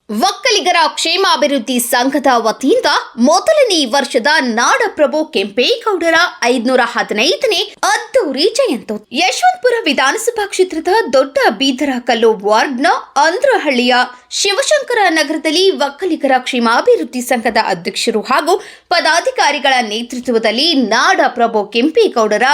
ಒಕ್ಕಲಿಗರ ಕ್ಷೇಮಾಭಿವೃದ್ಧಿ ಸಂಘದ ವತಿಯಿಂದ ಮೊದಲನೇ ವರ್ಷದ ನಾಡಪ್ರಭು ಕೆಂಪೇಗೌಡರ 515ನೇ ಅದ್ದೂರಿ ಜಯಂತ್ಯೋತ್ಸವ ಯಶವಂತಪುರ ವಿಧಾನಸಭಾ ಕ್ಷೇತ್ರದ ದೊಡ್ಡ ಬೀದರಕಲ್ಲು ವಾರ್ಡ್ನ ಅಂದ್ರಹಳ್ಳಿಯ ಶಿವಶಂಕರ ನಗರದಲ್ಲಿ ಒಕ್ಕಲಿಗರ ಕ್ಷೇಮಾಭಿವೃದ್ಧಿ ಸಂಘದ ಅಧ್ಯಕ್ಷರು ಹಾಗೂ ಪದಾಧಿಕಾರಿಗಳ ನೇತೃತ್ವದಲ್ಲಿ ನಾಡಪ್ರಭು ಕೆಂಪೇಗೌಡರ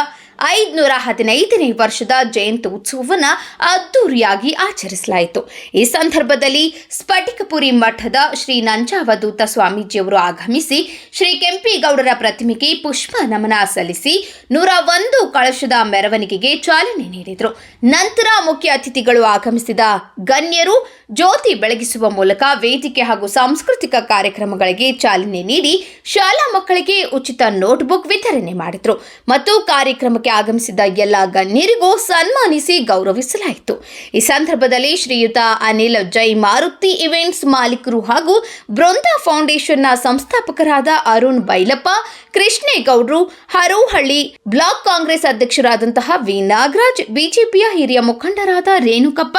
515ನೇ ವರ್ಷದ ಜಯಂತ್ಯೋತ್ಸವವನ್ನು ಅದ್ದೂರಿಯಾಗಿ ಆಚರಿಸಲಾಯಿತು. ಈ ಸಂದರ್ಭದಲ್ಲಿ ಸ್ಫಟಿಕಪುರಿ ಮಠದ ಶ್ರೀ ನಂಜಾವಧೂತ ಸ್ವಾಮೀಜಿಯವರು ಆಗಮಿಸಿ ಶ್ರೀ ಕೆಂಪೇಗೌಡರ ಪ್ರತಿಮೆಗೆ ಪುಷ್ಪ ನಮನ ಸಲ್ಲಿಸಿ 101 ಕಳಶದ ಮೆರವಣಿಗೆಗೆ ಚಾಲನೆ ನೀಡಿದರು. ನಂತರ ಮುಖ್ಯ ಅತಿಥಿಗಳು ಆಗಮಿಸಿದ ಗಣ್ಯರು ಜ್ಯೋತಿ ಬೆಳಗಿಸುವ ಮೂಲಕ ವೇದಿಕೆ ಹಾಗೂ ಸಾಂಸ್ಕೃತಿಕ ಕಾರ್ಯಕ್ರಮಗಳಿಗೆ ಚಾಲನೆ ನೀಡಿ ಶಾಲಾ ಮಕ್ಕಳಿಗೆ ಉಚಿತ ನೋಟ್ಬುಕ್ ವಿತರಣೆ ಮಾಡಿದರು ಮತ್ತು ಕಾರ್ಯಕ್ರಮಕ್ಕೆ ಆಗಮಿಸಿದ ಎಲ್ಲ ಗಣ್ಯರಿಗೂ ಸನ್ಮಾನಿಸಿ ಗೌರವಿಸಲಾಯಿತು. ಈ ಸಂದರ್ಭದಲ್ಲಿ ಶ್ರೀಯುತ ಅನಿಲ್ ಜೈ ಮಾರುತಿ ಇವೆಂಟ್ಸ್ ಮಾಲೀಕರು ಹಾಗೂ ಬೃಂದಾ ಫೌಂಡೇಶನ್ನ ಸಂಸ್ಥಾಪಕರಾದ ಅರುಣ್ ಬೈಲಪ್ಪ, ಕೃಷ್ಣೇಗೌಡರು, ಹರೋಹಳ್ಳಿ ಬ್ಲಾಕ್ ಕಾಂಗ್ರೆಸ್ ಅಧ್ಯಕ್ಷರಾದಂತಹ ವಿ ನಾಗರಾಜ್, ಬಿಜೆಪಿಯ ಹಿರಿಯ ಮುಖಂಡರಾದ ರೇಣುಕಪ್ಪ,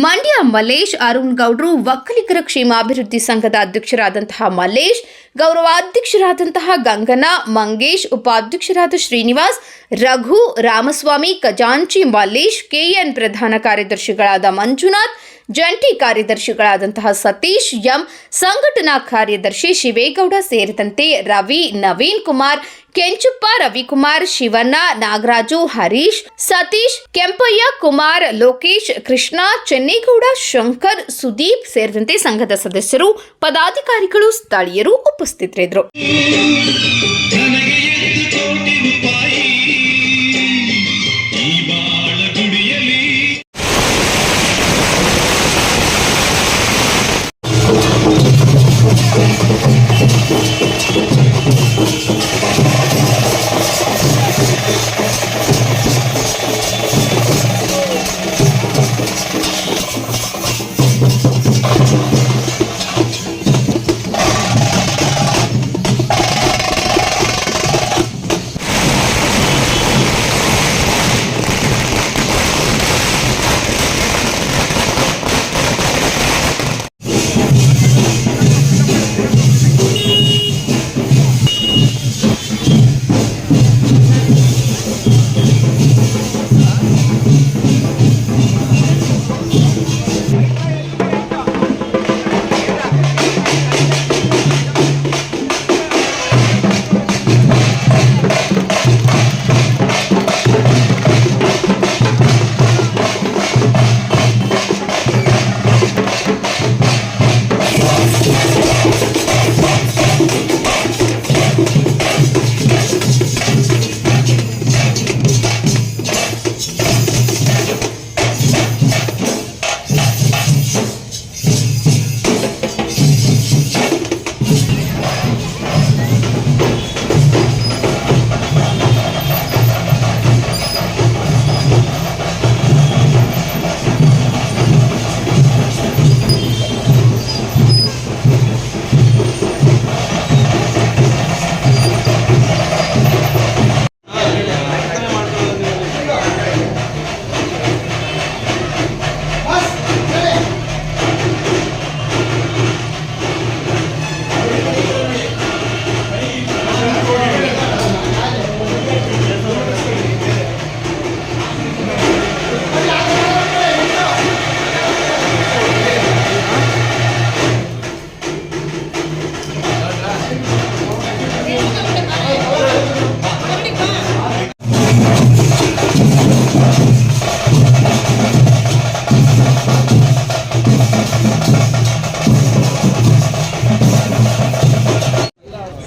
ಮಂಡ್ಯ ಮಲ್ಲೇಶ್, ಅರುಣ್ ಗೌಡ್ರು, ಒಕ್ಕಲಿಗರ ಕ್ಷೇಮಾಭಿವೃದ್ಧಿ ಸಂಘದ ಅಧ್ಯಕ್ಷರಾದಂತಹ ಮಲ್ಲೇಶ್, ಗೌರವಾಧ್ಯಕ್ಷರಾದಂತಹ ಗಂಗನಾ, ಮಂಗೇಶ್, ಉಪಾಧ್ಯಕ್ಷರಾದ ಶ್ರೀನಿವಾಸ್, ರಘು, ರಾಮಸ್ವಾಮಿ, ಖಜಾಂಚಿ ಮಲ್ಲೇಶ್, ಕೆಎನ್ ಪ್ರಧಾನ ಕಾರ್ಯದರ್ಶಿಗಳಾದ ಮಂಜುನಾಥ್, ಜಂಟಿ ಕಾರ್ಯದರ್ಶಿಗಳಾದಂತಹ ಸತೀಶ್ ಎಂ, ಸಂಘಟನಾ ಕಾರ್ಯದರ್ಶಿ ಶಿವೇಗೌಡ ಸೇರಿದಂತೆ ರವಿ, ನವೀನ್ ಕುಮಾರ್, ಕೆಂಚುಪ್ಪ, ರವಿಕುಮಾರ್, ಶಿವಣ್ಣ, ನಾಗರಾಜು, ಹರೀಶ್, ಸತೀಶ್, ಕೆಂಪಯ್ಯ, ಕುಮಾರ್, ಲೋಕೇಶ್, ಕೃಷ್ಣ, ಚೆನ್ನೇಗೌಡ, ಶಂಕರ್, ಸುದೀಪ್ ಸೇರಿದಂತೆ ಸಂಘದ ಸದಸ್ಯರು, ಪದಾಧಿಕಾರಿಗಳು, ಸ್ಥಳೀಯರು ಉಪಸ್ಥಿತರಿದ್ದರು.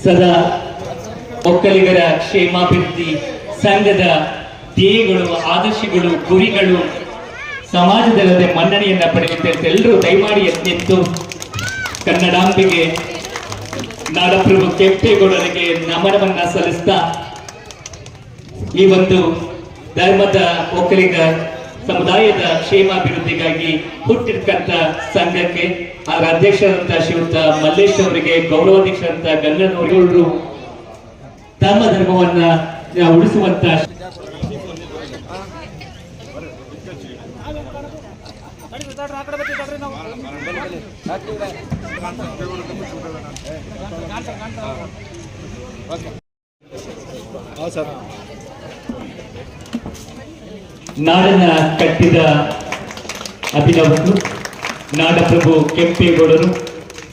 ಸದಾ ಒಕ್ಕಲಿಗರ ಕ್ಷೇಮಾಭಿವೃದ್ಧಿ ಸಂಘದ ಧ್ಯೇಯಗಳು, ಆದರ್ಶಗಳು, ಗುರಿಗಳು ಸಮಾಜದಲ್ಲದೆ ಮನ್ನಣೆಯನ್ನ ಪಡೆಯುತ್ತೆ. ಎಲ್ಲರೂ ದಯಮಾಡಿ ಎತ್ತೆತ್ತು ಕನ್ನಡಾಂಬೆಗೆ ನಾಡಪ್ರಭು ಕೆಂಪೇಗೌಡರಿಗೆ ನಮನವನ್ನ ಸಲ್ಲಿಸ್ತಾ ಈ ಒಂದು ಧರ್ಮದ ಒಕ್ಕಲಿಗ ಸಮುದಾಯದ ಕ್ಷೇಮಾಭಿವೃದ್ಧಿಗಾಗಿ ಹುಟ್ಟಿರ್ತಕ್ಕಂಥ ಸಂಘಕ್ಕೆ ಅದರ ಅಧ್ಯಕ್ಷರಂತ ಶ್ರೀಯುತ ಮಲ್ಲೇಶ್ ಅವರಿಗೆ, ಗೌರವಾಧ್ಯಕ್ಷರಂತ ಗಂಗನವರು ಧರ್ಮವನ್ನ ಉಳಿಸುವಂತ ಆಕಡೆ ನಾಡನ್ನ ಕಟ್ಟಿದ ಅಭಿನವರು ನಾಡಪ್ರಭು ಕೆಂಪೇಗೌಡರು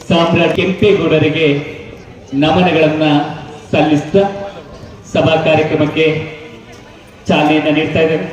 ಸಾಮ್ರಾಟ್ ಕೆಂಪೇಗೌಡರಿಗೆ ನಮನಗಳನ್ನ ಸಲ್ಲಿಸುತ್ತಾ ಸಭಾ ಕಾರ್ಯಕ್ರಮಕ್ಕೆ ಚಾಲನೆಯನ್ನ ನೀಡ್ತಾ ಇದ್ದೇವೆ.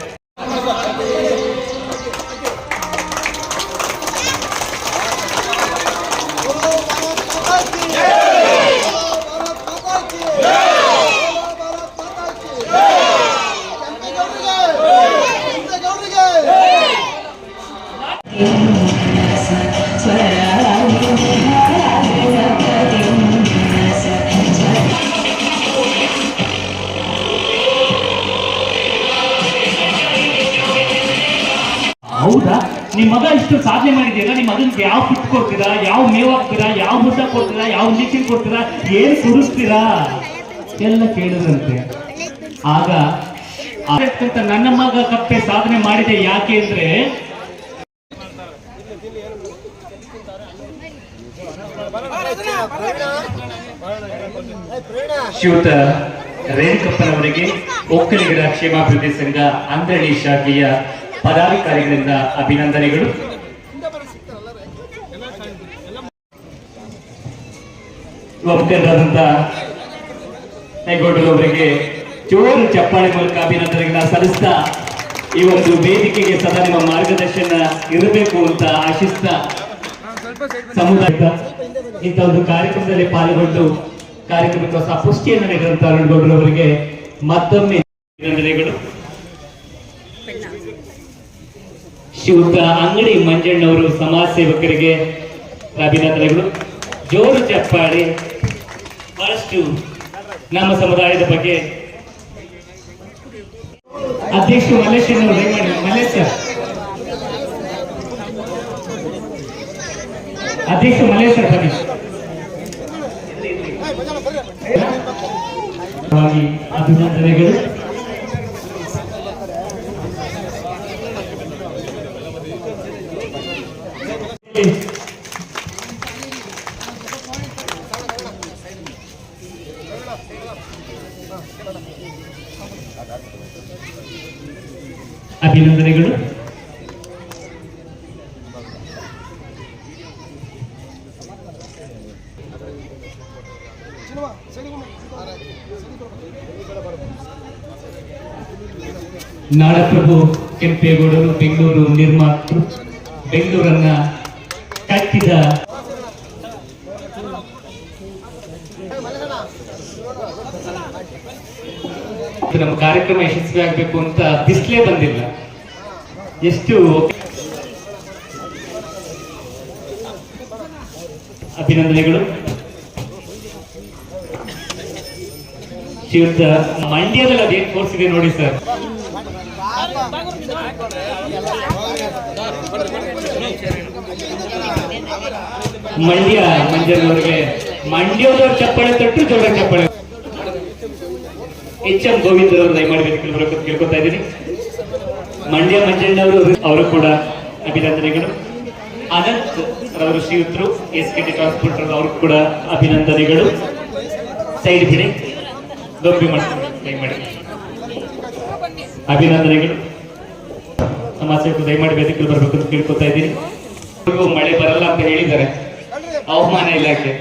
ಹೌದಾ, ನಿಮ್ ಮಗ ಇಷ್ಟು ಸಾಧನೆ ಮಾಡಿದೀರ, ನಿಮ್ ಮಗನ್ಗೆ ಯಾವ ಫುಡ್ ಕೊಡ್ತೀರಾ, ಯಾವ ಮೇವ್ ಹಾಕ್ತೀರಾ, ಯಾವ ಊಟ ಕೊಡ್ತೀರಾ, ಯಾವ ಇಂಜೆಕ್ಷನ್ ಕೊಡ್ತೀರಾ, ಏನ್ ಕುಡಿಸ್ತೀರಾ ಎಲ್ಲ ಕೇಳಿದ್ರಂತೆ. ಆಗ ನನ್ನ ಮಗ ಕಪ್ಪೆ ಸಾಧನೆ ಮಾಡಿದೆ ಯಾಕೆ ಅಂದ್ರೆ ಶ್ರೀಯುತ ರೇಣುಕಪ್ಪನವರಿಗೆ ಒಕ್ಕಲಿಗರ ಕ್ಷೇಮಾಭಿವೃದ್ಧಿ ಸಂಘ ಅಂದ್ರಳ್ಳಿ ಶಾಖೆಯ ಪದಾಧಿಕಾರಿಗಳಿಂದ ಅಭಿನಂದನೆಗಳು. ಒಕ್ಕಲಿಗರಾದಂತ ಅವರಿಗೆ ಜೋರು ಚಪ್ಪಾಳೆ ಮೂಲಕ ಅಭಿನಂದನೆಗಳನ್ನ ಸಲ್ಲಿಸ್ತಾ ಈ ಒಂದು ವೇದಿಕೆಗೆ ಸದಾ ನಿಮ್ಮ ಮಾರ್ಗದರ್ಶನ ಇರಬೇಕು ಅಂತ ಆಶಿಸ್ತಾ ಸಮುದಾಯದ ಇಂಥ ಒಂದು ಕಾರ್ಯಕ್ರಮದಲ್ಲಿ ಪಾಲ್ಗೊಂಡು ಕಾರ್ಯಕ್ರಮಕ್ಕೆ ಹೊಸ ಪುಷ್ಟಿಯನ್ನು ನೀಡಿದಂತ ಅರುಣಗೌಡರವರಿಗೆ ಮತ್ತೊಮ್ಮೆ ಅಭಿನಂದನೆಗಳು. ಶ್ರೀಯುತ ಅಂಗಡಿ ಮಂಜಣ್ಣವರು ಸಮಾಜ ಸೇವಕರಿಗೆ ಅಭಿನಂದನೆಗಳು. ಜೋರು ಚಪ್ಪಾಳೆ. ಬಹಳಷ್ಟು ನಮ್ಮ ಸಮುದಾಯದ ಬಗ್ಗೆ ಅಧ್ಯಕ್ಷ ಮಲ್ಲೇಶನವರು ದಯಮಾಡಿ ಮಲ್ಲೇಶ್ ಅಧ್ಯಕ್ಷ ಮಲ್ಲೇಶ್ ಬನ್ನಿ. ಅಭಿನಂದನೆಗಳು. ಅಭಿನಂದನೆಗಳು. ನಾಡಪ್ರಭು ಕೆಂಪೇಗೌಡರು ಬೆಂಗಳೂರು ನಿರ್ಮಾತೃ, ಬೆಂಗಳೂರನ್ನ ಕಟ್ಟಿದ ನಮ್ಮ ಕಾರ್ಯಕ್ರಮ ಯಶಸ್ವಿ ಆಗ್ಬೇಕು ಅಂತ ಬಿಸ್ಲೇ ಬಂದಿಲ್ಲ. ಎಷ್ಟು ಅಭಿನಂದನೆಗಳು. ಶ್ರೀಯುತ ಮಂಡ್ಯದಲ್ಲಿ ಅದೇನ್ ಕೋರ್ಸ್ ಇದೆ ನೋಡಿ ಸರ್. ಮಂಡ್ಯದವರಿಗೆ ಮಂಡ್ಯದವ್ರ ಚಪ್ಪಾಳೆ ತಟ್ಟು ಜೋರ ಚಪ್ಪಾಳೆ. ಎಚ್.ಎಂ. ಗೋವಿಂದರವರು ದಯಮಾಡಿ ಕೇಳ್ಕೊತಾ ಇದ್ದೀನಿ. ಮಂಡ್ಯ ಮಂಜಣ್ಣವರು ಅವರು ಕೂಡ ಅಭಿನಂದನೆಗಳು. ಅನಂತ್ ರವರು ಶ್ರೀಯುತರು SKT ಟ್ರಾನ್ಸ್ಪೋರ್ಟ್ ಅವರು ಕೂಡ ಅಭಿನಂದನೆಗಳು. ಸೈಡ್ ಬಿಡಿ, ದೊಡ್ಡ ಮಾಡ್ತಾರೆ ದಯಮಾಡಿ. ಅಭಿನಂದನೆಗಳು. ಸಮಾಜ ಸೇವಕರು ದಯಮಾಡಿ ವೇದಿಕೆಗೆ ಬರಬೇಕು ಅಂತ ಕೇಳ್ಕೊತಾ ಇದ್ದೀನಿ. ಮಳೆ ಬರಲ್ಲ ಅಂತ ಹೇಳಿದ್ದಾರೆ ಹವಾಮಾನ ಇಲಾಖೆ.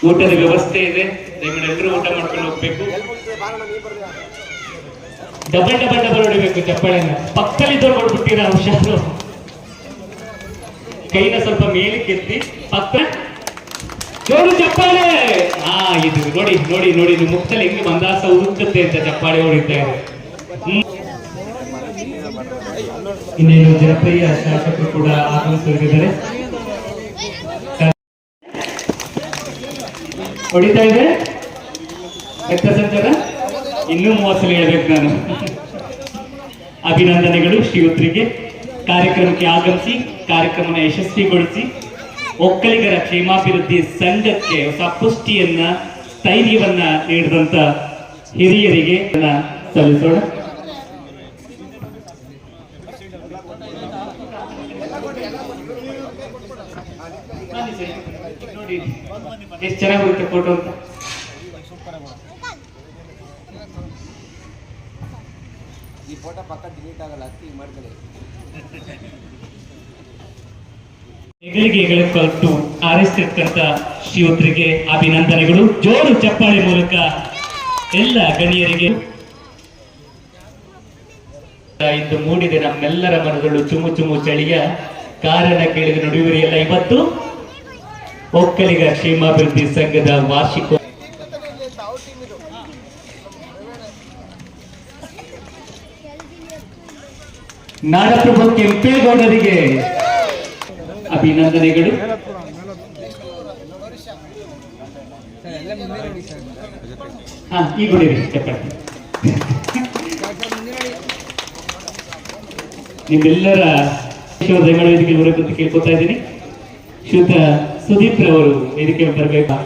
ಊಟದ ವ್ಯವಸ್ಥೆ ಇದೆ, ದಯಮಾಡಿ ಎಲ್ಲರೂ ಊಟ ಮಾಡ್ಕೊಂಡು ಹೋಗ್ಬೇಕು. ಡಬಲ್ ಡಬಲ್ ಡಬಲ್ ಹೊಡಿಬೇಕು ಚಪ್ಪಾಳೆನ. ಪಕ್ಕದಲ್ಲಿದ್ದವ್ರು ಹೊಡ್ಬಿಟ್ಟಿರ ಹುಷಾರು. ಕೈನ ಸ್ವಲ್ಪ ಮೇಲಕ್ಕೆ ಎತ್ತಿ ಪಕ್ಕ ಜೋರು ಚಪ್ಪಾಳೆ. ಇದು ನೋಡಿ ನೋಡಿ ನೋಡಿ ನೀವು ಮುಖದಲ್ಲಿ ಹೆಂಗೆ ಮಂದಾಸ ಉರುಕುತ್ತೆ ಅಂತ ಚಪ್ಪಾಳೆ ಹೊಡಿತಾ ಇದೆ. ಇನ್ನೇನು ಜನಪ್ರಿಯ ಶಾಸಕರು ಕೂಡ ಆಗಮಿಸಿದ್ದಾರೆ. ಹೊಡಿತಾ ಇದೆ ರಕ್ತ ಸಂಚಾರ. ಇನ್ನೂ 30 ಸಲ ಹೇಳ್ಬೇಕು ನಾನು. ಅಭಿನಂದನೆಗಳು ಶ್ರೀಯುತರಿಗೆ. ಕಾರ್ಯಕ್ರಮಕ್ಕೆ ಆಗಮಿಸಿ ಕಾರ್ಯಕ್ರಮನ ಯಶಸ್ವಿಗೊಳಿಸಿ ಒಕ್ಕಲಿಗರ ಕ್ಷೇಮಾಭಿವೃದ್ಧಿ ಸಂಘಕ್ಕೆ ಹೊಸ ಪುಷ್ಟಿಯನ್ನ ಸ್ಥೈರ್ಯವನ್ನ ನೀಡಿದಂತ ಹಿರಿಯರಿಗೆ ಸಲ್ಲಿಸೋಣ. ಬನ್ನಿ ಸರ್, ನೋಡಿ ಎಷ್ಟು ಚೆನ್ನಾಗಿ ಬರುತ್ತೆ ಫೋಟೋ ಅಂತ. ಈ ಫೋಟೋ ಪಕ್ಕ ಡಿಲೀಟ್ ಆಗಲ್ಲ, ಅತಿ ಮಾಡ್ಕೊಳ್ಳಿ. ಹೆಗಲಿಗೆ ಕೊಟ್ಟು ಆರೈಸ್ತಿರ್ತಕ್ಕಂಥ ಶ್ರೀಯುತರಿಗೆ ಅಭಿನಂದನೆಗಳು. ಜೋರು ಚಪ್ಪಾಳೆ ಮೂಲಕ ಎಲ್ಲ ಗಣ್ಯರಿಗೆ ಇಂದು ಮೂಡಿದೆ ನಮ್ಮೆಲ್ಲರ ಮನಗಳು ಚುಮು ಚುಮು ಚಳಿಯ ಕಾರಣ ಕೇಳಿದ ನುಡಿಯುವರಿಯಲ್ಲ. ಇವತ್ತು ಒಕ್ಕಲಿಗ ಕ್ಷೇಮಾಭಿವೃದ್ಧಿ ಸಂಘದ ವಾರ್ಷಿಕ ನಾಡಪ್ರಭು ಕೆಂಪೇಗೌಡರಿಗೆ ಅಭಿನಂದನೆಗಳು. ಈಗ ಹೊಡಿರಿ ಚಪ್ಪಾಳೆ. ನಿಮ್ಮೆಲ್ಲರ ವೇದಿಕೆ ಬರಬೇಕಂತ ಕೇಳ್ಕೊತಾ ಇದ್ದೀನಿ. ಶ್ರೀಯುತ ಸುದೀಪ್ ರವರು ವೇದಿಕೆ ಬರಬೇಕು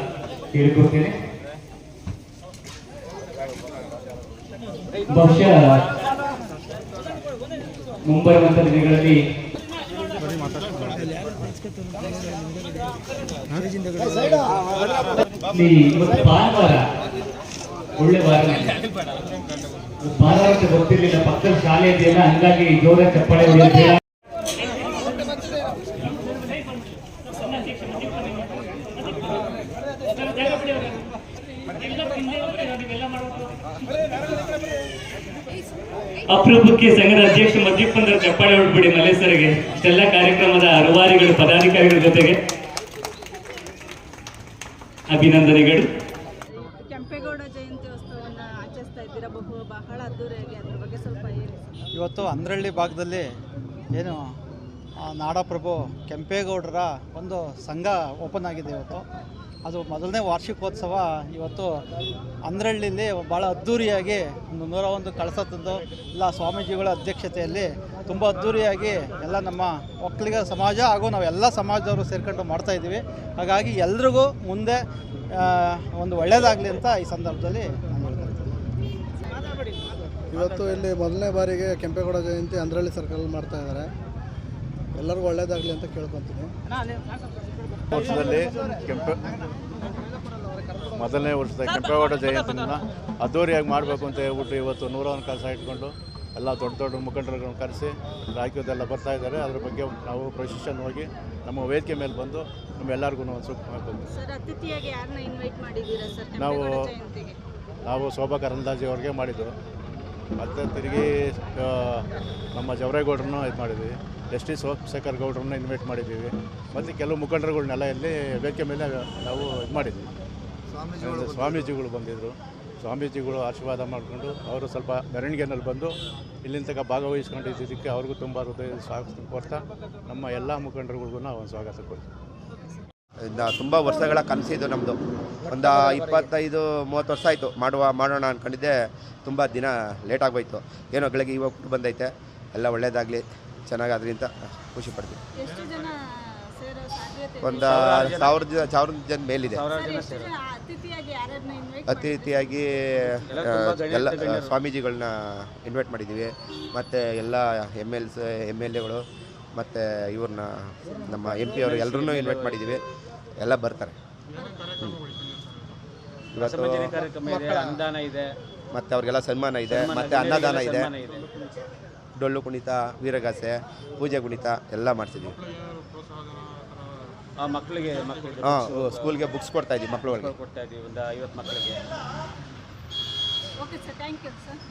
ಕೇಳ್ಕೊಡ್ತೇನೆ. ಬಹುಶಃ ಮುಂಬರುವಂತ ದಿನಗಳಲ್ಲಿ ಇವತ್ತು ಭಾನುವಾರ, ಒಳ್ಳೆ ವಾರ. ಭಾನುವಾರ ಗೊತ್ತಿರ್ಲಿಲ್ಲ, ಪಕ್ಕದ ಶಾಲೆ ಇದೆಯಲ್ಲ, ಹಂಗಾಗಿ ಜೋರ ಚಪ್ಪಾಳೆ ಹೊಡೆಯುತ್ತೆ. ಅಪರೂಪಕ್ಕೆ ಸಂಘದ ಅಧ್ಯಕ್ಷ ಮದ್ಯಪ್ಪಂದ್ರ ಚಪ್ಪಾಳೆ ಹೊಡ್ಬಿಡಿ ಮಲ್ಲೇಶ್ವರಿಗೆ. ಇಷ್ಟೆಲ್ಲ ಕಾರ್ಯಕ್ರಮದ ರೂವಾರಿಗಳು ಪದಾಧಿಕಾರಿಗಳ ಜೊತೆಗೆ ಅಭಿನಂದನೆಗಳು. ಕೆಂಪೇಗೌಡ ಜಯಂತಿ ಉತ್ಸವವನ್ನು ಆಚರಿಸ್ತಾ ಇದ್ದೀರಾ, ಬಹಳ ಅದ್ದೂರಿಯಾಗಿ. ಅದ್ರ ಬಗ್ಗೆ ಸ್ವಲ್ಪ ಹೇಳಿ. ಇವತ್ತು ಅಂದ್ರಳ್ಳಿ ಭಾಗದಲ್ಲಿ ಏನು ನಾಡಪ್ರಭು ಕೆಂಪೇಗೌಡರ ಒಂದು ಸಂಘ ಓಪನ್ ಆಗಿದೆ ಇವತ್ತು. ಅದು ಮೊದಲನೇ ವಾರ್ಷಿಕೋತ್ಸವ ಇವತ್ತು ಅಂದ್ರಳ್ಳಿಲಿ ಭಾಳ ಅದ್ಧೂರಿಯಾಗಿ 101 ಕಳಸ ತಂದು ಎಲ್ಲ ಸ್ವಾಮೀಜಿಗಳ ಅಧ್ಯಕ್ಷತೆಯಲ್ಲಿ ತುಂಬ ಅದ್ಧೂರಿಯಾಗಿ ಎಲ್ಲ ನಮ್ಮ ಒಕ್ಕಲಿಗ ಸಮಾಜ ಹಾಗೂ ನಾವೆಲ್ಲ ಸಮಾಜದವರು ಸೇರ್ಕೊಂಡು ಮಾಡ್ತಾಯಿದ್ದೀವಿ. ಹಾಗಾಗಿ ಎಲ್ರಿಗೂ ಮುಂದೆ ಒಂದು ಒಳ್ಳೆಯದಾಗಲಿ ಅಂತ ಈ ಸಂದರ್ಭದಲ್ಲಿ ನಾನು ಹೇಳ್ತೀನಿ. ಇವತ್ತು ಇಲ್ಲಿ ಮೊದಲನೇ ಬಾರಿಗೆ ಕೆಂಪೇಗೌಡ ಜಯಂತಿ ಅಂದ್ರಳ್ಳಿ ಸರ್ಕಲ್ ಮಾಡ್ತಾ ಇದ್ದಾರೆ. ಎಲ್ಲರಿಗೂ ಒಳ್ಳೆಯದಾಗಲಿ ಅಂತ ಕೇಳ್ಕೊತೀನಿ. ವರ್ಷದಲ್ಲಿ ಮೊದಲನೇ ವರ್ಷದ ಕೆಂಪೇಗೌಡ ಜಯಂತಿನ ಅದ್ದೂರಿಯಾಗಿ ಮಾಡಬೇಕು ಅಂತ ಹೇಳ್ಬಿಟ್ಟು ಇವತ್ತು 101 ಕಳಸ ಇಟ್ಕೊಂಡು ಎಲ್ಲ ದೊಡ್ಡ ದೊಡ್ಡ ಮುಖಂಡರುಗಳನ್ನು ಕರೆಸಿ ರಾಜ್ಯದೆಲ್ಲ ಬರ್ತಾ ಇದ್ದಾರೆ. ಅದ್ರ ಬಗ್ಗೆ ನಾವು ಪ್ರೊಸೆಷನ್ ಹೋಗಿ ನಮ್ಮ ವೇದಿಕೆ ಮೇಲೆ ಬಂದು ನಮ್ಮೆಲ್ಲರಿಗೂ ಒಂದು ಸೂಕ್ತ ಮಾಡ್ಕೊಂಡು ಸರ್, ಅತಿಥಿಯಾಗಿ ಯಾರನ್ನ ಇನ್ವೈಟ್ ಮಾಡಿದ್ದೀರಾ ಸರ್ ನಾವು ಕೆಂಪೇಗೌಡ ಜಯಂತಿಗೆ? ನಾವು ಶೋಭಾ ಕರಂದಾಜೆ ಅವ್ರಿಗೆ ಮಾಡಿದ್ದು, ಮತ್ತು ತಿರುಗಿ ನಮ್ಮ ಜವರೇಗೌಡ್ರನ್ನೂ ಇದು ಮಾಡಿದ್ವಿ, ಸೋಮಶೇಖರ್ ಗೌಡ್ರನ್ನ ಇನ್ವೈಟ್ ಮಾಡಿದ್ದೀವಿ, ಮತ್ತು ಕೆಲವು ಮುಖಂಡರುಗಳನ್ನೆಲ್ಲ ಇಲ್ಲಿ ವೇದಿಕೆ ಮೇಲೆ ನಾವು ಇದು ಮಾಡಿದ್ವಿ. ಸ್ವಾಮೀಜಿಗಳು ಬಂದಿದ್ದರು. ಸ್ವಾಮೀಜಿಗಳು ಆಶೀರ್ವಾದ ಮಾಡಿಕೊಂಡು ಅವರು ಸ್ವಲ್ಪ ಮೆರವಣಿಗೆನಲ್ಲಿ ಬಂದು ಇಲ್ಲಿನ ತನಕ ಭಾಗವಹಿಸ್ಕೊಂಡಿದ್ದಕ್ಕೆ ಅವ್ರಿಗೂ ತುಂಬ ಹೃದಯ ಸ್ವಾಗತ ಕೊಡ್ತಾ ನಮ್ಮ ಎಲ್ಲ ಮುಖಂಡರುಗಳಿಗೂ ಒಂದು ಸ್ವಾಗತ ಕೊಡ್ತೀವಿ. ತುಂಬ ವರ್ಷಗಳ ಕನಸಿದ್ದು ನಮ್ಮದು. ಒಂದು 25-30 ವರ್ಷ ಆಯಿತು ಮಾಡೋಣ ಅಂದ್ಕೊಂಡಿದ್ದೆ. ತುಂಬ ದಿನ ಲೇಟ್ ಆಗೋಯ್ತು. ಏನೋ ಗಳಿಗೆ ಇವಾಗ ಬಂದೈತೆ. ಎಲ್ಲ ಒಳ್ಳೆಯದಾಗಲಿ, ಚೆನ್ನಾಗಾದ್ರಿ ಅಂತ ಖುಷಿ ಪಡ್ತೀವಿ. ಎಷ್ಟು ಜನ ಸೇರೋ ಸಾಧ್ಯತೆ? ಒಂದು 1000 ಜನ ಮೇಲಿದೆ. ಅತಿಥಿಯಾಗಿ ಯಾರನ್ನ ಇನ್ವೈಟ್? ಅತಿಥಿಯಾಗಿ ಎಲ್ಲ ಸ್ವಾಮೀಜಿಗಳನ್ನ ಇನ್ವೈಟ್ ಮಾಡಿದ್ದೀವಿ, ಮತ್ತು ಎಲ್ಲ MLAಗಳು ಮತ್ತು ಇವ್ರನ್ನ ನಮ್ಮ MP ಅವರು ಎಲ್ಲರನ್ನೂ ಇನ್ವೈಟ್ ಮಾಡಿದ್ದೀವಿ. ಎಲ್ಲ ಬರ್ತಾರೆ. ಇವತ್ತು ಅನುದಾನ ಇದೆ, ಮತ್ತು ಅವ್ರಿಗೆಲ್ಲ ಸನ್ಮಾನ ಇದೆ, ಮತ್ತು ಅನ್ನದಾನ ಇದೆ, ಡೊಳ್ಳು ಕುಣಿತ, ವೀರಗಾಸೆ, ಪೂಜೆ ಕುಣಿತ ಎಲ್ಲ ಮಾಡ್ತಿದ್ದೀವಿ. ಮಕ್ಕಳಿಗೆ ಸ್ಕೂಲ್ಗೆ ಬುಕ್ಸ್ ಕೊಡ್ತಾ ಇದ್ದೀವಿ, ಮಕ್ಕಳುಗಳಿಗೆ ಕೊಡ್ತಾ ಇದ್ದೀವಿ, ಒಂದು 50 ಮಕ್ಕಳಿಗೆ. Okay sir, thank you sir.